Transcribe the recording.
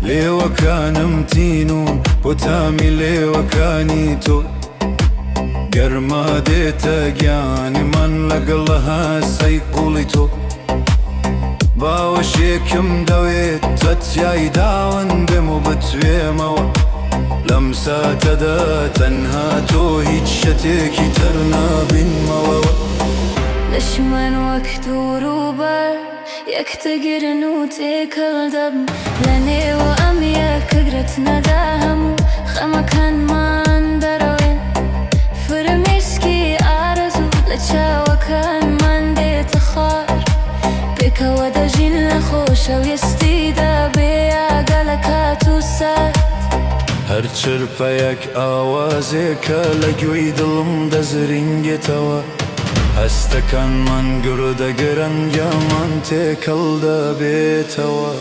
لێوەکانم تینون بۆ تامی لێوەکانی تۆ گەرما دێتە گیانیمان لەگەڵەها سەی قوڵی تۆ باوەشێکم دەوێت تەتیای داوەندم و بتوێمەوە لەم ساتەدا تەنها تۆ هیچ شتێکی تر نابینمەوە لەشمان وەک دوور و بەر یەکتەگرن و تێکەڵدەم لە نێوە ئەم یەکەگرت نەدا هەموو خەمەکانمان دەڕەوێن فرمێسکی ئارەزوو لە چاوەکانمان دێتە خوار پێکەوە دەژین لە خۆشەویستیدا بێئاگا لە کات و سات هەر چرپەیەک ئاوازێکە لە گوێی دڵم دەزرینگێتەوە هەستەکانمان گوڕ دەگەرن گیامان تێکەڵ دەبێتەوە